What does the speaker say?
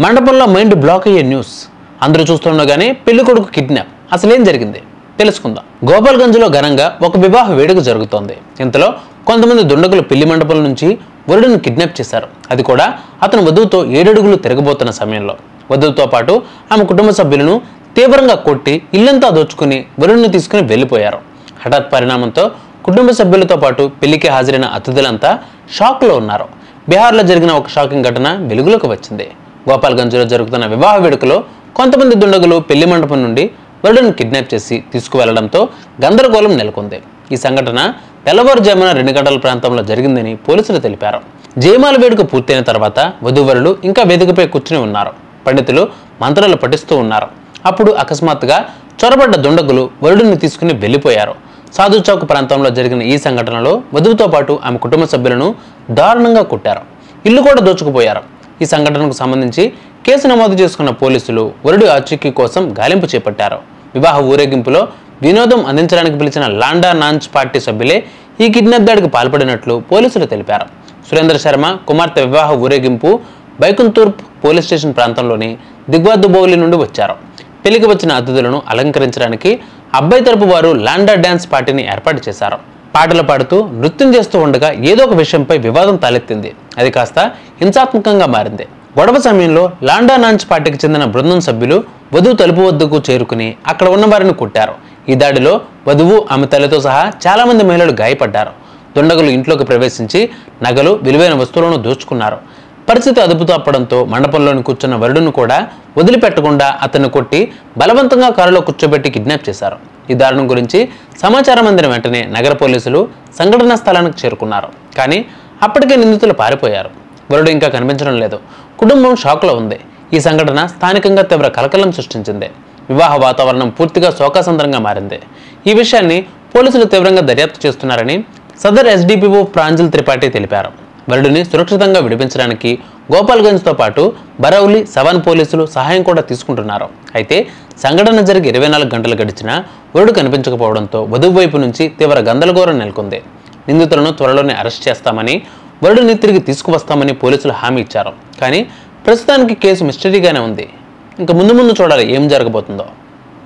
మండపంలో mind block అయ్యే news అందరూ చూస్తుండగానే పెళ్లి కొడుకు కిడ్నాప్. అసలేం జరిగింది తెలుసుకుందాం. గోపాల్గంజ్లో ఘనంగా ఒక వివాహ వేడుక జరుగుతోంది. ఇంతలో కొంతమంది దుండగులు పెళ్లి మండపం నుంచి వరుడిని కిడ్నాప్ చేశారు. అది కూడా అతను వధువుతో 7 అడుగులు తిరగబోతున్న సమయంలో. వధువుతో పాటు ఆమె కుటుంబ సభ్యులను తీవ్రంగా కొట్టి ఇల్లంతా దోచుకుని వరుడిని తీసుకుని వెళ్లిపోయారు. హఠాత్ పరిణామంతో కుటుంబ సభ్యులతో పాటు పెళ్లికి హాజరైన అతిథులంతా షాక్లో ఉన్నారు. బీహార్లో జరిగిన ఒక షాకింగ్ ఘటన వెలుగులోకి వచ్చింది. గోపాల్గంజ్లో జరుగుతున్న వివాహ వేడుకలో కొంతమంది దుండగులు పెళ్లి మండపం నుండి వరుడిని కిడ్నాప్ చేసి తీసుకువెళ్లడంతో గందరగోళం నెలకొంది. ఈ సంఘటన తెల్లవారుజామున 2 గంటల ప్రాంతంలో జరిగిందని పోలీసులు తెలిపారు. జయమాల వేడుక పూర్తయిన తర్వాత వధూవరులు ఇంకా వేదికపై కూర్చుని ఉన్నారు. పండితులు మంత్రాలు పఠిస్తూ ఉన్నారు. అప్పుడు అకస్మాత్తుగా చొరబడ్డ దుండగులు వరుడిని తీసుకుని వెళ్లిపోయారు. సాధు చౌక్ ప్రాంతంలో జరిగిన ఈ సంఘటనలో వధువుతో పాటు ఆమె కుటుంబ సభ్యులను దారుణంగా కొట్టారు. ఇల్లు కూడా దోచుకుపోయారు. ఈ సంఘటనకు సంబంధించి కేసు నమోదు చేసుకున్న పోలీసులు వరుడి ఆచూకీ కోసం గాలింపు చేపట్టారు. వివాహ ఊరేగింపులో వినోదం అందించడానికి పిలిచిన లాండా నాంచ్ పార్టీ సభ్యులే ఈ కిడ్నాప్ దాడికి పాల్పడినట్లు పోలీసులు తెలిపారు. సురేంద్ర శర్మ కుమార్తె వివాహ ఊరేగింపు బైకుంతూర్ప్ పోలీస్ స్టేషన్ ప్రాంతంలోని దిగ్వాదుబౌలి నుండి వచ్చారు. పెళ్లికి వచ్చిన అతిథులను అలంకరించడానికి అబ్బాయి తరపు వారు లాండా డాన్స్ పార్టీని ఏర్పాటు చేశారు. పాటలు పాడుతూ నృత్యం చేస్తూ ఉండగా ఏదో ఒక విషయంపై వివాదం తలెత్తింది. అది కాస్త హింసాత్మకంగా మారింది. గొడవ సమయంలో లాండా నాంచ్ పార్టీకి చెందిన బృందం సభ్యులు వధువు తలుపు వద్దకు చేరుకుని అక్కడ ఉన్న వారిని కొట్టారు. ఈ దాడిలో వధువు ఆమె తల్లితో సహా చాలా మంది మహిళలు గాయపడ్డారు. దుండగులు ఇంట్లోకి ప్రవేశించి నగలు, విలువైన వస్తువులను దోచుకున్నారు. పరిస్థితి అదుపు తప్పడంతో మండపంలోని కూర్చున్న వరుడును కూడా వదిలిపెట్టకుండా అతన్ని కొట్టి బలవంతంగా కారులో కూర్చోబెట్టి కిడ్నాప్ చేశారు. ఈ దారుణం గురించి సమాచారం అందిన వెంటనే నగర పోలీసులు సంఘటనా స్థలానికి చేరుకున్నారు. కానీ అప్పటికే నిందితులు పారిపోయారు. వరుడు ఇంకా కనిపించడం లేదు. కుటుంబం షాక్లో ఉంది. ఈ సంఘటన స్థానికంగా తీవ్ర కలకలం సృష్టించింది. వివాహ వాతావరణం పూర్తిగా శోకాసంద్రంగా మారింది. ఈ విషయాన్ని పోలీసులు తీవ్రంగా దర్యాప్తు చేస్తున్నారని సదర్ ఎస్డిపిఓ ప్రాంజల్ త్రిపాఠి తెలిపారు. వరుడిని సురక్షితంగా విడిపించడానికి గోపాల్గంజ్తో పాటు బరౌలి, సవాన్ పోలీసులు సహాయం కూడా తీసుకుంటున్నారు. అయితే సంఘటన జరిగి 24 గంటలు గడిచినా వరుడు కనిపించకపోవడంతో వధువు వైపు నుంచి తీవ్ర గందరగోళం నెలకొంది. నిందితులను త్వరలోనే అరెస్ట్ చేస్తామని, వరుడిని తిరిగి తీసుకువస్తామని పోలీసులు హామీ ఇచ్చారు. కానీ ప్రస్తుతానికి కేసు మిస్టరీగానే ఉంది. ఇంకా ముందు చూడాలి ఏం జరగబోతుందో.